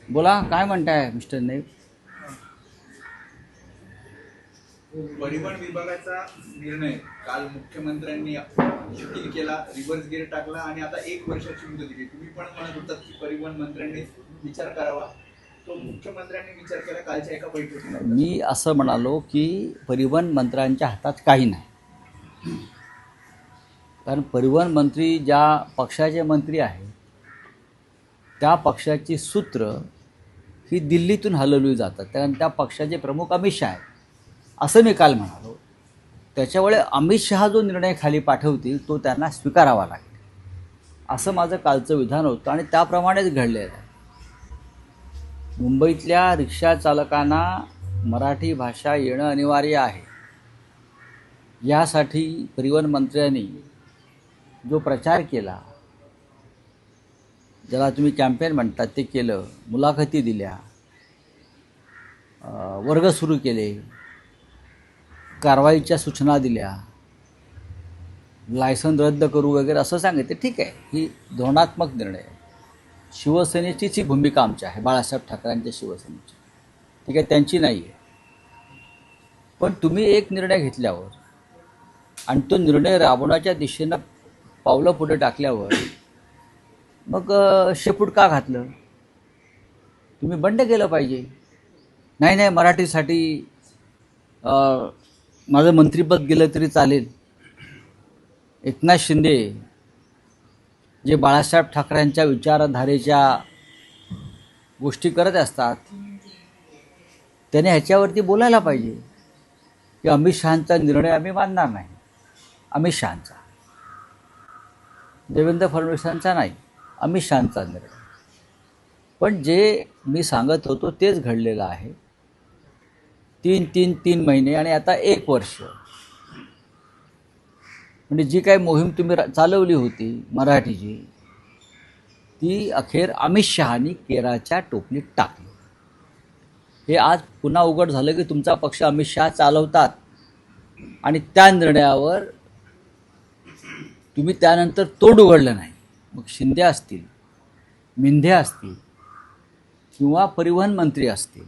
बोला, काय म्हणताय मिस्टर नाईक? परिवहन विभागाचा निर्णय काल मुख्यमंत्र्यांनी शिथिल केला, रिव्हर्स गिअर टाकला आणि आता 1 वर्षाची मुदत दिली. तुम्ही पण म्हणत होतात की परिवहन मंत्र्यांनी विचार करावा, तो मुख्यमंत्र्यांनी विचार केला कालच्या एका बैठकीत. मी असं म्हणालो की परिवहन मंत्र्यांच्या हातात काही नाही, कारण परिवहन मंत्री ज्या पक्षाचे मंत्री आहेत त्या पक्षाची सूत्र ही दिल्लीतून हलवली जातात, कारण त्या पक्षाचे प्रमुख अमित शहा आहेत असं मी काल म्हणालो. त्याच्यामुळे अमित शहा जो निर्णय खाली पाठवतील तो त्यांना स्वीकारावा लागेल असं माझं कालचं विधान होतं आणि त्याप्रमाणेच घडलेलं आहे. मुंबईतल्या रिक्षा चालकांना मराठी भाषा येणं अनिवार्य आहे. यासाठी परिवहन मंत्र्यांनी जो प्रचार केला, ज्याला तुम्ही कॅम्पेन म्हणतात, ते केलं. मुलाखती दिल्या, वर्ग सुरू केले, कारवाईच्या सूचना दिल्या, लायसन रद्द करू वगैरे असं सांगितलं. ठीक आहे, ही धोरणात्मक निर्णय आहे. शिवसेनेचीच ही भूमिका आमची आहे, बाळासाहेब ठाकरेंच्या शिवसेनेची. ठीक आहे, त्यांची नाही आहे. पण तुम्ही एक निर्णय घेतल्यावर आणि तो निर्णय राबवण्याच्या दिशेनं पावलं पुढे टाकल्यावर मग शेपूट का घातलं? तुम्ही बंड केलं पाहिजे. नाही मराठीसाठी माझं मंत्रिपद गेलं तरी चालेल. एकनाथ शिंदे जे बाळासाहेब ठाकरेंच्या विचारधारेच्या गोष्टी करत असतात, त्याने ह्याच्यावरती बोलायला पाहिजे की अमित शहांचा निर्णय आम्ही मानणार नाही. अमित शहांचा, देवेंद्र फडणवीसांचा नाही, अमित शहांचा निर्णय. पण जे मी सांगत होतो तेच घडलेलं आहे. तीन महिने आणि आता 1 वर्ष, म्हणजे जी काही मोहीम तुम्ही चालवली होती मराठीची, ती अखेर अमित शहानी केराच्या टोपलीत टाकली. हे आज पुन्हा उघड झालं की तुमचा पक्ष अमित शहा चालवतात आणि त्या निर्णयावर तुम्ही त्यानंतर तोंड उघडलं नाही. मग शिंदे असतील, मिंधे असतील किंवा परिवहन मंत्री असतील,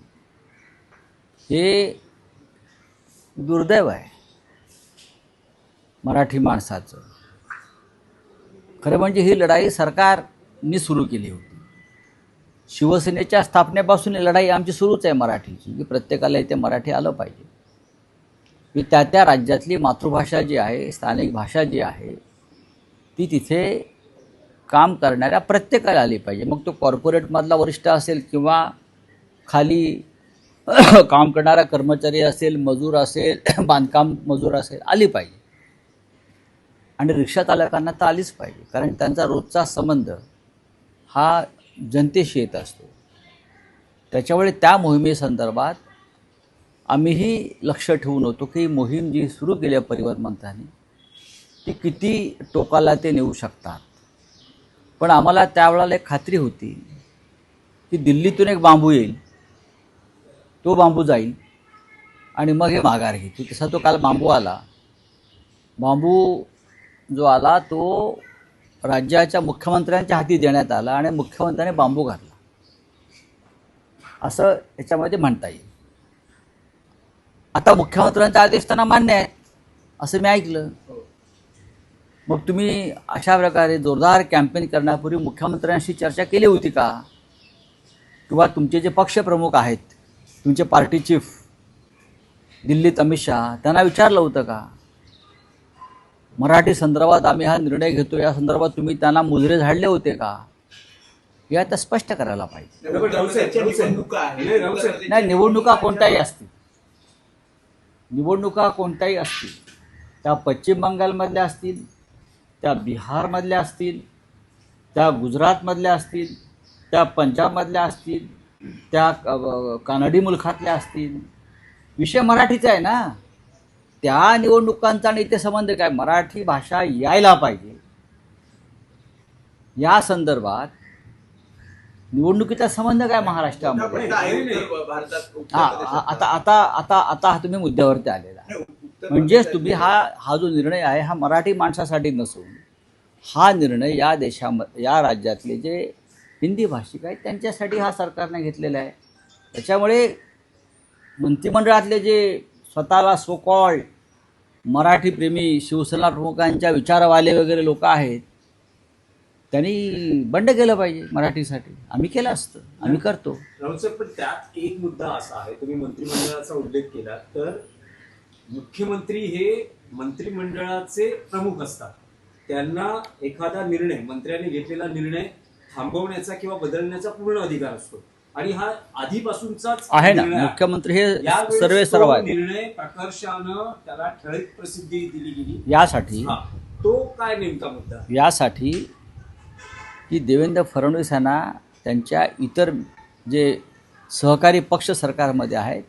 हे दुर्दैव आहे मराठी माणसाचं. खरं म्हणजे ही लढाई सरकारने सुरू केली होती. शिवसेनेच्या स्थापनेपासून ही लढाई आमची सुरूच आहे मराठीची, की प्रत्येकाला इथे मराठी आलं पाहिजे, की त्या राज्यातली मातृभाषा जी आहे, स्थानिक भाषा जी आहे, ती तिथे काम करणाऱ्या प्रत्येकाला आली पाहिजे. मग तो कॉर्पोरेटमधला वरिष्ठ असेल किंवा खाली काम करणारा कर्मचारी असेल, मजूर असेल, बांधकाम मजूर असेल, आली पाहिजे. आणि रिक्षा चालकांना तर आलीच पाहिजे, कारण त्यांचा रोजचा संबंध हा जनतेशी येत असतो. त्याच्यामुळे त्या मोहिमेसंदर्भात आम्हीही लक्ष ठेवून होतो की मोहीम जी सुरू केली आहे परिवहन मंत्र्यांनी, ती किती टोकाला ते नेऊ शकतात. पण आम्हाला त्यावेळेला एक खात्री होती की दिल्लीतून एक बांबू येईल, तो बांबू जाईल आणि मग हे माघार घेतील. तसा तो काल बांबू आला. बांबू जो आला तो राज्याच्या मुख्यमंत्र्यांच्या हाती देण्यात आला आणि मुख्यमंत्र्यांनी बांबू घातला, असं याच्यामध्ये म्हणता येईल. आता मुख्यमंत्र्यांचा आदेश त्यांना मान्य आहे असं मी ऐकलं. मग तुम्ही अशा प्रकारे जोरदार कॅम्पेन करण्यापूर्वी मुख्यमंत्र्यांशी चर्चा केली होती का? किंवा तुमचे जे पक्षप्रमुख आहेत, तुमचे पार्टी चीफ दिल्लीत अमित शहा, त्यांना विचारलं होतं का? मराठी संदर्भात आम्ही हा निर्णय घेतो या संदर्भात तुम्ही त्यांना मुजरे झाडले होते का? हे आता स्पष्ट करायला पाहिजे. नाही, निवडणुका कोणत्याही असतील, निवडणुका कोणत्याही असतील, त्या पश्चिम बंगालमधल्या असतील, त्या बिहारमधल्या असतील, त्या गुजरातमधल्या असतील, त्या पंजाबमधल्या असतील, त्या कानडी मुलखातल्या असतील, विषय मराठीचा आहे ना. त्या निवडणुकांचा आणि इथे संबंध काय? मराठी भाषा यायला पाहिजे या संदर्भात निवडणुकीचा संबंध काय महाराष्ट्रामध्ये? आता आता आता आता हा तुम्ही मुद्द्यावरती आलेला. म्हणजेच तुम्ही हा जो निर्णय आहे हा मराठी माणसासाठी नसून हा निर्णय या देशामध्ये, या राज्यातले जे हिंदी भाषिक आहेत त्यांच्यासाठी हा सरकारने घेतलेला आहे. त्याच्यामुळे मंत्रिमंडळातले जे स्वतःला सो कॉल्ड मराठीप्रेमी शिवसेना प्रमुखांच्या विचारवाले वगैरे लोक आहेत त्यांनी बंड केलं पाहिजे मराठीसाठी. आम्ही केलं असतं, आम्ही करतो. राहुल साहेब, पण त्यात एक मुद्दा असा आहे, तुम्ही मंत्रिमंडळाचा उल्लेख केला तर मुख्यमंत्री हे मंत्रिमंडळाचे प्रमुख असतात. त्यांना एखादा निर्णय, मंत्र्यांनी घेतलेला निर्णय थांबवण्याचा किंवा बदलण्याचा पूर्ण अधिकार असतो आणि हा आधीपासूनचाच आहे ना. निर्णय आहे. मुख्यमंत्री हे यावेळेस सर्वे तो सर्व आहे. निर्णय प्रकर्षानं त्याला ठळक प्रसिद्धी दिली गेली. यासाठी हा, तो काय नेमका मुद्दा? यासाठी की देवेंद्र फडणवीस यांना त्यांच्या इतर जे सहकारी पक्ष सरकारमध्ये आहेत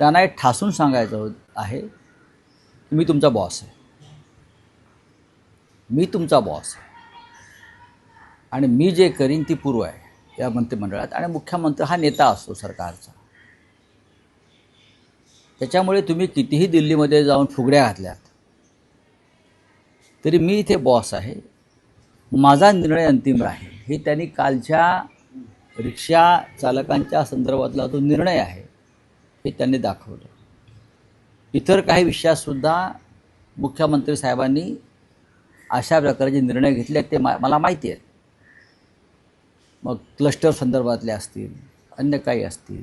त्यांना हे ठासून सांगायचं आहे की मी तुमचा बॉस आहे, मी तुमचा बॉस आहे आणि मी जे करीन ती पूर्व आहे या मंत्रिमंडळात. आणि मुख्यमंत्री हा नेता असतो सरकारचा. त्याच्यामुळे तुम्ही कितीही दिल्लीमध्ये जाऊन फुगड्या घातल्यात तरी मी इथे बॉस आहे, माझा निर्णय अंतिम राहील. हे त्यांनी कालच्या रिक्षा चालकांच्या संदर्भातला जो निर्णय आहे हे त्यांनी दाखवलं. इतर काही विषयातसुद्धा मुख्यमंत्री साहेबांनी अशा प्रकारचे निर्णय घेतले ते मला माहिती आहेत. मग क्लस्टर संदर्भातले असतील, अन्य काही असतील,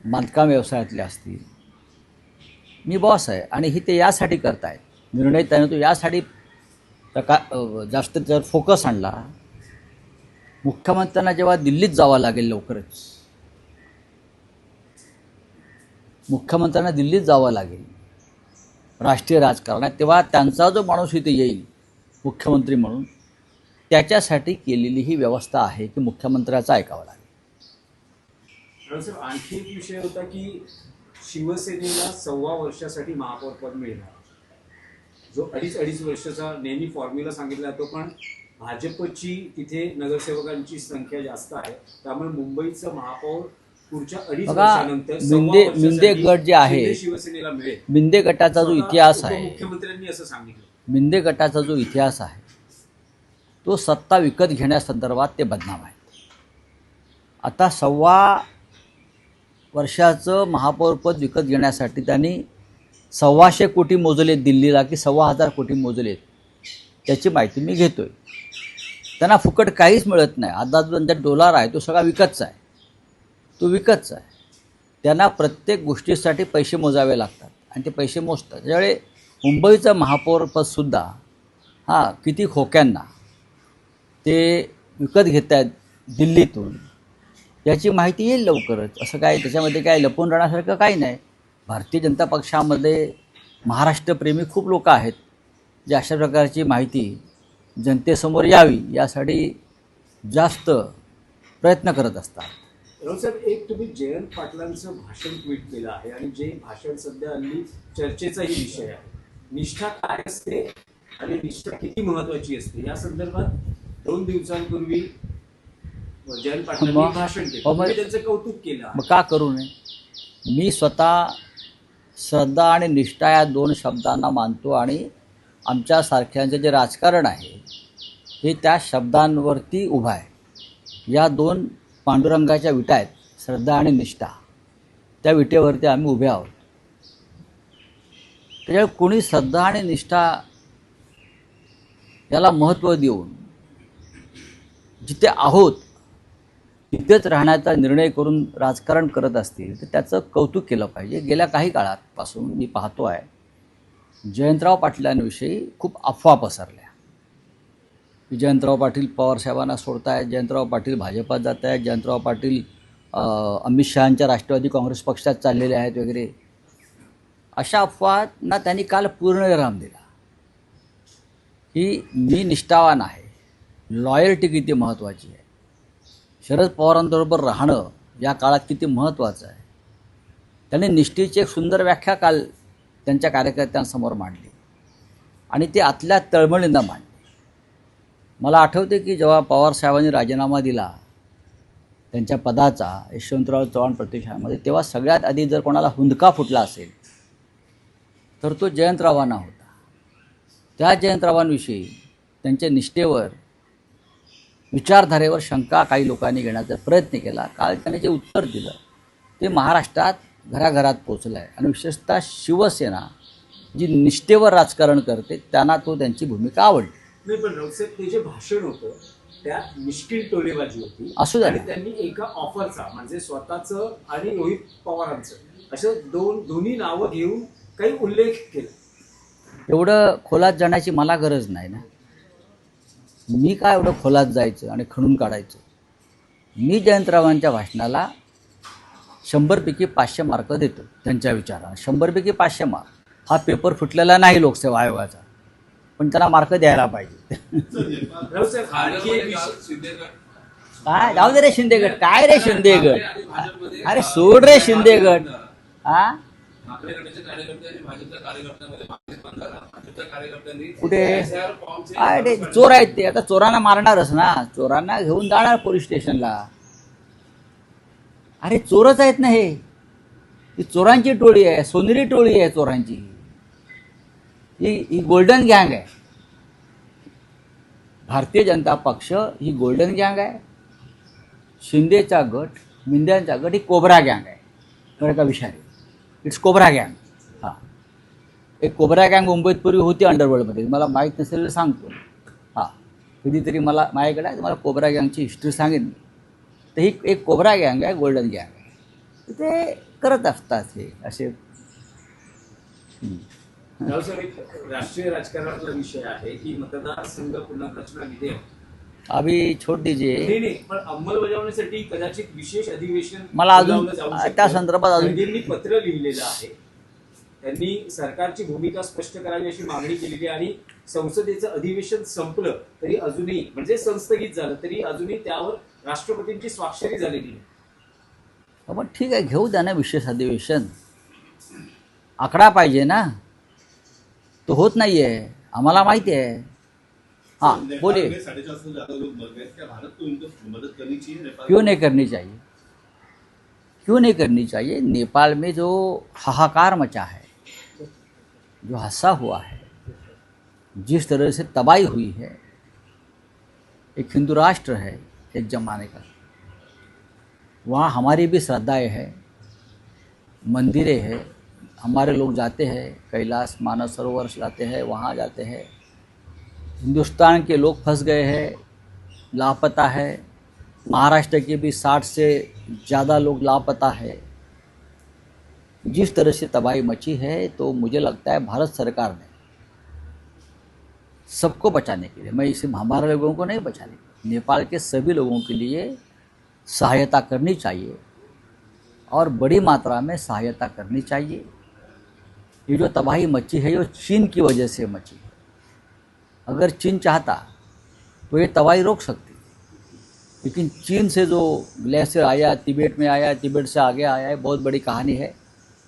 बांधकाम व्यवसायातले असतील. मी बॉस आहे आणि ही ते यासाठी करतायत निर्णय. त्याने तो यासाठी जास्त जर फोकस आणला. मुख्यमंत्र्यांना जेव्हा दिल्लीत जावं लागेल लवकरच, मुख्यमंत्र्यांना दिल्लीत जावं लागेल राष्ट्रीय राजकारणात, तेव्हा त्यांचा जो माणूस इथे येईल मुख्यमंत्री म्हणून त्याच्यासाठी केलेली ही व्यवस्था आहे की मुख्यमंत्र्याचं ऐकावं लागेल. सर, आणखी एक विषय होता की शिवसेनेला 1.25 वर्षासाठी महापौर पद मिळणार, जो अडीच वर्षाचा नेहमी फॉर्म्युला सांगितला जातो. पण भाजपची तिथे नगरसेवकांची संख्या जास्त आहे, त्यामुळे मुंबईचं महापौर पुढच्या 2.5 वर्षानंतर मिंदे गट जे आहे, शिवसेनेला मिळेल. मिंदे गटाचा जो इतिहास आहे, मुख्यमंत्र्यांनी असं सांगितलं. मिंदे गटाचा जो इतिहास आहे तो सत्ता विकत घेण्यासंदर्भात ते बदनाम आहेत. आता 1.25 वर्षाचं महापौरपद विकत घेण्यासाठी त्यांनी 125 कोटी मोजलेत दिल्लीला की 1,1500 कोटी मोजलेत त्याची माहिती मी घेतोय. त्यांना फुकट काहीच मिळत नाही. आता जो त्यांचा डॉलर आहे तो सगळा विकतचा आहे, तो विकतचा आहे. त्यांना प्रत्येक गोष्टीसाठी पैसे मोजावे लागतात आणि ते पैसे मोजतात. त्यामुळे मुंबईचं महापौरपदसुद्धा किती खोक्यांना ते विकत घेत आहेत दिल्लीतून याची माहिती येईल लवकरच. असं काय त्याच्यामध्ये काय लपून राहण्यासारखं काही नाही. भारतीय जनता पक्षामध्ये महाराष्ट्रप्रेमी खूप लोक आहेत जे अशा प्रकारची माहिती जनतेसमोर यावी यासाठी जास्त प्रयत्न करत असतात. राहुल साहेब, एक तुम्ही जयंत पाटलांचं भाषण ट्विट केलं आहे आणि जे भाषण सध्या हल्ली चर्चेचाही विषय आहे. निष्ठा काय असते आणि निष्ठा किती महत्वाची असते या संदर्भात 2 दिवसांपूर्वी जयंत पाटलांनी भाषण केलं. तुम्ही त्यांचं कौतुक केलं. मग का करू नये? मी स्वतः श्रद्धा आणि निष्ठा या 2 शब्दांना मानतो आणि आमच्यासारख्यांचं जे राजकारण आहे हे त्या शब्दांवरती उभं आहे. या 2 पांडुरंगाच्या विटा आहेत, श्रद्धा आणि निष्ठा. त्या विटेवरती आम्ही उभे आहोत. त्याच्यामुळे कोणी श्रद्धा आणि निष्ठा याला महत्त्व देऊन जिथे आहोत तिथेच राहण्याचा निर्णय करून राजकारण करत असतील तर त्याचं कौतुक केलं पाहिजे. गेल्या काही काळापासून मी पाहतो आहे जयंतराव पाटलांविषयी खूप अफवा पसरल्या. जयंतराव पाटील पवारसाहेबांना सोडतायत, जयंतराव पाटील भाजपात जात आहेत, जयंतराव पाटील अमित शहांच्या राष्ट्रवादी काँग्रेस पक्षात चाललेले आहेत वगैरे. अशा अफवांना त्यांनी काल पूर्ण विराम दिला की मी निष्ठावान आहे. लॉयल्टी किती महत्त्वाची आहे, शरद पवारांबरोबर राहणं या काळात किती महत्त्वाचं आहे. त्यांनी निष्ठेची एक सुंदर व्याख्या काल त्यांच्या कार्यकर्त्यांसमोर मांडली आणि ती आतल्या तळमळीनं मांडली. मला आठवते की जेव्हा पवारसाहेबांनी राजीनामा दिला त्यांच्या पदाचा यशवंतराव चव्हाण प्रतिष्ठानमध्ये, तेव्हा सगळ्यात आधी जर कोणाला हुंदका फुटला असेल तर तो जयंतरावांना होता. त्या जयंतरावांविषयी त्यांच्या निष्ठेवर विचारधारेवर शंका काही लोकांनी घेण्याचा प्रयत्न केला. काल त्याने जे उत्तर दिलं ते महाराष्ट्रात घराघरात पोचलं आहे आणि विशेषतः शिवसेना जी निष्ठेवर राजकारण करते त्यांना त्यांची भूमिका आवडली. नाही, पण राऊतसाहेब ते जे भाषण होतं त्यात मिश्किल टोलेबाजी होती. असू द्या. आणि त्यांनी एका ऑफरचा म्हणजे स्वतःचं आणि रोहित पवारांचं असं दोन्ही नावं घेऊन काही उल्लेख केला. एवढं खोलात जाण्याची मला गरज नाही ना. मी काय एवढं खोलात जायचं आणि खणून काढायचं. मी जयंतरावांच्या भाषणाला 100पैकी 500 मार्क देतो. त्यांच्या विचाराला 100पैकी 500 मार्क. हा पेपर फुटलेला नाही लोकसेवा आयोगाचा, पण त्यांना मार्क द्यायला पाहिजे. राऊतसाहेब आणखी एक विषय काय जाऊ दे रे शिंदेगड. काय रे शिंदेगड, अरे सोड रे शिंदेगड. हा कुठे काय ते चोर आहेत ते. आता चोरांना मारणारच ना, चोरांना घेऊन जाणार पोलीस स्टेशनला. अरे चोरच आहेत ना हे. ही चोरांची टोळी आहे, सोनेरी टोळी आहे चोरांची. ही गोल्डन गँग आहे. भारतीय जनता पक्ष ही गोल्डन गँग आहे. शिंदेचा गट, मिंद्यांचा गट ही कोबरा गँग आहे. बरं का विषारी, इट्स कोबरा गँग. हां, एक कोबरा गँग मुंबईत पूर्वी होती अंडरवर्ल्डमध्ये. मला माहीत नसेल तर सांगतो. हां, कधीतरी मला माझ्याकडे आहे, मला कोबरा गँगची हिस्ट्री सांगेन मी. तर ही एक कोबरा गँग आहे, गोल्डन गँग आहे. ते करत असतात हे असे. राऊतसाहेब एक राष्ट्रीय राजकारणातला विषय आहे की मतदारसंघ पुनर्रचना विधेयक अभी छोड़ दीजिए. नाही, पण अंमलबजावणीसाठी कदाचित विशेष अधिवेशन मला अजून बोलावलं जाऊ शकतं. त्या संदर्भात अजून खडगेंनी पत्र लिहिलेलं आहे. त्यांनी सरकारची भूमिका स्पष्ट करावी अशी मागणी केलेली आहे आणि संसदेचं अधिवेशन संपलं तरी अजूनही म्हणजे संस्थगित झालं तरी अजूनही त्यावर राष्ट्रपतींची स्वाक्षरी झालेली नाही. मग ठीक आहे, घेऊ द्या ना विशेष अधिवेशन. आकडा पाहिजे ना, तो होत नाही आहे, आम्हाला माहिती आहे. हाँ बोलिए. 450 से ज्यादा लोग मर गए. क्या भारत को इनको मदद करनी चाहिए? नेपाल क्यों नहीं करनी चाहिए, क्यों नहीं करनी चाहिए. नेपाल में जो हाहाकार मचा है, जो हादसा हुआ है, जिस तरह से तबाही हुई है, एक हिंदू राष्ट्र है एक जमाने का. वहाँ हमारी भी श्रद्धाएँ हैं, मंदिरें हैं, हमारे लोग जाते हैं, कैलाश मानस सरोवर जाते हैं, वहाँ जाते हैं. हिंदुस्तान के लोग फंस गए हैं, लापता है. महाराष्ट्र के भी 60 से ज़्यादा लोग लापता है. जिस तरह से तबाही मची है, तो मुझे लगता है भारत सरकार ने सबको बचाने के लिए, मैं इसे हमारे लोगों को नहीं बचाने के लिए, नेपाल के सभी लोगों के लिए सहायता करनी चाहिए और बड़ी मात्रा में सहायता करनी चाहिए. ये जो तबाही मची है, ये चीन की वजह से मची है. अगर चीन चाहता तो ये तबाही रोक सकती, लेकिन चीन से जो ग्लेशियर आया, तिब्बत में आया, तिब्बत से आगे आया है, बहुत बड़ी कहानी है.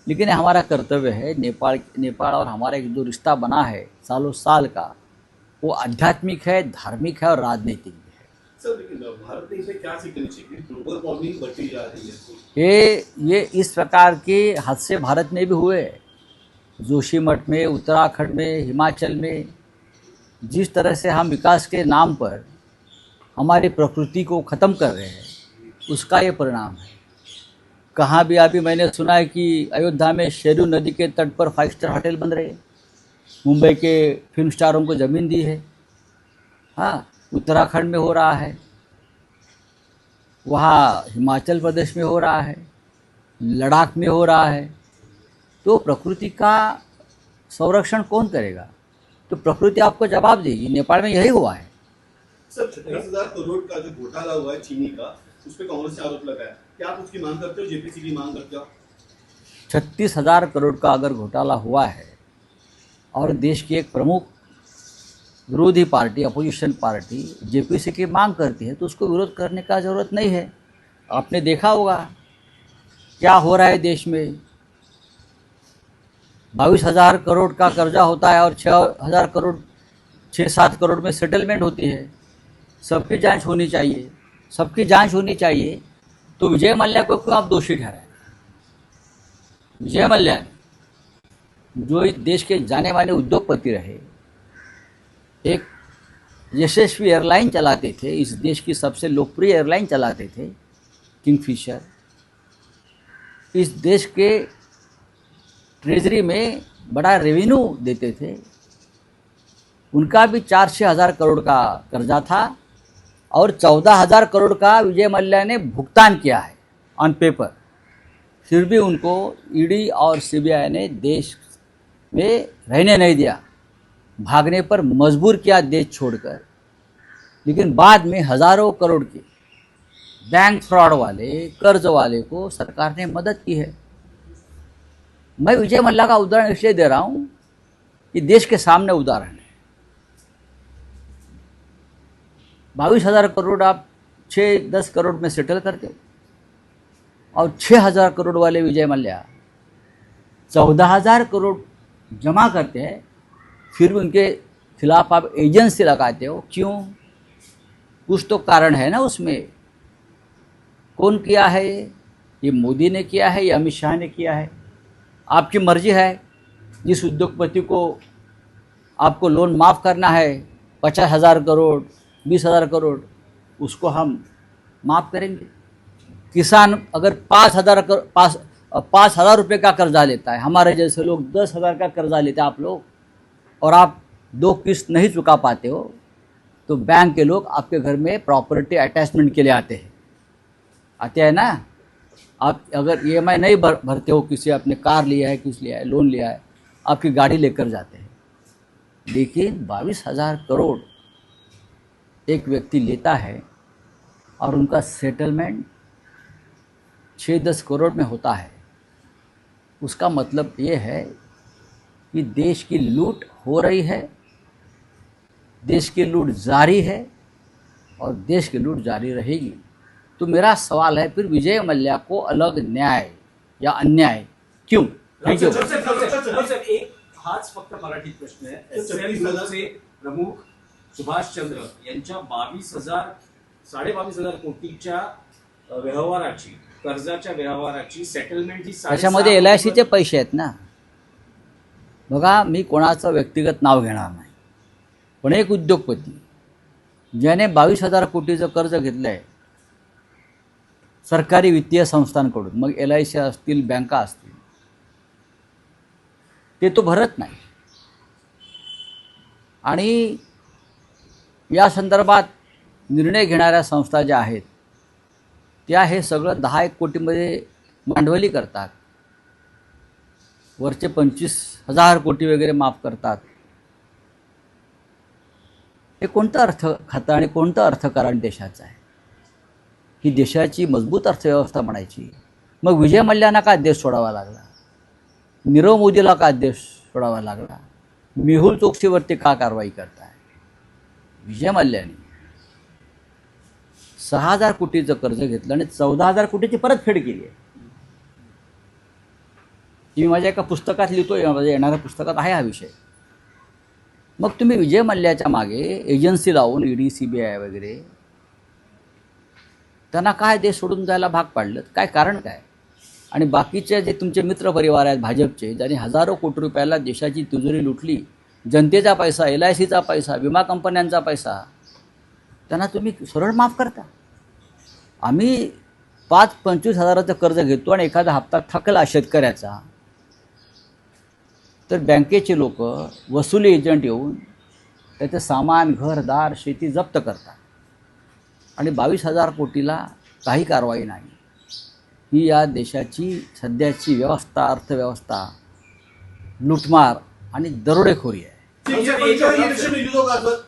लेकिन हमारा कर्तव्य है, नेपाल और हमारा एक जो रिश्ता बना है सालों साल का, वो आध्यात्मिक है, धार्मिक है और राजनीतिक भी है. सर, लेकिन भारत ने इसे क्या सीखनी चाहिए? ग्लोबल वार्मिंग बढ़ती जा रही है. ये इस प्रकार के हादसे भारत में भी हुए. जोशीमठ में, उत्तराखंड में, हिमाचल में, जिस तरह से हम विकास के नाम पर हमारी प्रकृति को ख़त्म कर रहे हैं, उसका ये परिणाम है. कहाँ भी अभी मैंने सुना है कि अयोध्या में शेरू नदी के तट पर 5 स्टार होटल बन रहे हैं. मुंबई के फिल्म स्टारों को ज़मीन दी है. हाँ, उत्तराखंड में हो रहा है, वहाँ हिमाचल प्रदेश में हो रहा है, लद्दाख में हो रहा है. तो प्रकृति का संरक्षण कौन करेगा? तो प्रकृति आपको जवाब देगी. नेपाल में यही हुआ है. सर, 36,000 करोड़ का जो घोटाला हुआ है चीनी का, उस पर कांग्रेस ने आरोप लगाया. क्या आप उसकी मांग करते हो? जेपीसी की मांग करते हो? 36,000 करोड़ का अगर घोटाला हुआ है और देश की एक प्रमुख विरोधी पार्टी, अपोजिशन पार्टी जेपीसी की मांग करती है, तो उसको विरोध करने का ज़रूरत नहीं है. आपने देखा होगा क्या हो रहा है देश में. 22,000 करोड़ का कर्जा होता है और 6,000 करोड़ 6-7 करोड़ में सेटलमेंट होती है. सबकी जांच होनी चाहिए, सबकी जांच होनी चाहिए. तो विजय मल्ल्या को क्यों आप दोषी ठहराए? विजय मल्ल्या जो इस देश के जाने माने उद्योगपति रहे, एक यशस्वी एयरलाइन चलाते थे, इस देश की सबसे लोकप्रिय एयरलाइन चलाते थे किंगफिशर, इस देश के ट्रेजरी में बड़ा रेवेन्यू देते थे, उनका भी 4-6 हज़ार करोड़ का कर्जा था और 14,000 करोड़ का विजय मल्ल्या ने भुगतान किया है ऑन पेपर। फिर भी उनको ईडी और सीबीआई ने देश में रहने नहीं दिया, भागने पर मजबूर किया देश छोड़कर। लेकिन बाद में हज़ारों करोड़ के बैंक फ्रॉड वाले, कर्ज वाले को सरकार ने मदद की है। मैं विजय मल्ल्या का उदाहरण इसलिए दे रहा हूँ कि देश के सामने उदाहरण है। 22,000 करोड़ आप 6-10 करोड़ में सेटल करते हो और 6,000 करोड़ वाले विजय मल्ल्या 14,000 करोड़ जमा करते हैं, फिर भी उनके खिलाफ आप एजेंसी लगाते हो। क्यों? कुछ तो कारण है ना उसमें। कौन किया है ये मोदी ने किया है या अमित शाह ने किया है? आपकी मर्जी है। जिस उद्योगपति को आपको लोन माफ़ करना है 50,000 करोड़, 20,000 करोड़, उसको हम माफ़ करेंगे। किसान अगर 5,000 रुपये का कर्जा लेता है, हमारे जैसे लोग 10,000 का कर्जा लेते हैं आप लोग, और आप 2 किस्त नहीं चुका पाते हो, तो बैंक के लोग आपके घर में प्रॉपर्टी अटैचमेंट के लिए आते हैं ना। आप अगर EMI नहीं भरते हो, किसी आपने कार लिया है, किस लिया है, लोन लिया है, आपकी गाड़ी लेकर जाते हैं। लेकिन 22,000 करोड़ एक व्यक्ति लेता है और उनका सेटलमेंट 6-10 करोड़ में होता है। उसका मतलब ये है कि देश की लूट हो रही है, देश की लूट जारी है और देश की लूट जारी रहेगी। तो मेरा सवाल है, फिर विजय मल्ल्या को अलग न्याय या अन्याय क्यों? Thank you. एक हाच फक्त मराठीत प्रश्न आहे। SL ग्रुपचे प्रमुख सुभाष चंद्र यांच्या 22,000 कोटीच्या व्यवहाराची, कर्जाच्या व्यवहाराची सेटलमेंट ही त्याच्यामध्ये LICचे पैसे आहेत ना। बघा, मी कोणाचं व्यक्तिगत नाव घेणार नाही, पण एक उद्योगपती ज्याने 22,000 कोटीचं कर्ज घेतलं आहे सरकारी वित्तीय संस्थांकडून, मग LIC असतील, बँका असतील, ते तो भरत नाही। आणि या संदर्भात निर्णय घेणाऱ्या संस्था ज्या आहेत त्या हे सगळं 10-1 कोटीमध्ये भांडवली करतात, वरचे 25,000 कोटी वगैरे माफ करतात। हे कोणतं अर्थ खातं आणि कोणतं अर्थकारण देशाचं आहे? ही देशाची मजबूत अर्थव्यवस्था म्हणायची। मग विजय मल्ल्यांना का देश सोडावा लागला? नीरव मोदीला का देश सोडावा लागला? मेहुल चोक्सीवरती का कारवाई करताय? विजय मल्ल्याने 6,000 कोटीचं कर्ज घेतलं आणि 14,000 कोटीची परतफेड केली आहे। मी माझ्या एका पुस्तकात लिहितोय, माझ्या येणाऱ्या पुस्तकात आहे हा विषय। मग तुम्ही विजय मल्ल्याच्या मागे एजन्सी लावून ED, CBI वगैरे त्यांना काय देश सोडून जायला भाग पाडलं? काय कारण काय? आणि बाकीचे जे तुमचे मित्रपरिवार आहेत भाजपचे, ज्यांनी हजारो कोटी रुपयाला देशाची तिजोरी लुटली, जनतेचा पैसा, LICचा पैसा, विमा कंपन्यांचा पैसा, त्यांना तुम्ही सरळ माफ करता। आम्ही 5-25 हजाराचं कर्ज घेतो आणि एखादा हप्ता थकला शेतकऱ्याचा, तर बँकेचे लोक, वसुली एजंट येऊन त्याचं सामान, घरदार, शेती जप्त करतात आणि 22,000 कोटीला काही कारवाई नाही। ही या देशाची सध्याची व्यवस्था, अर्थव्यवस्था लुटमार आणि दरोडेखोरी आहे। ये इलेक्शन में युद्ध होगा सर।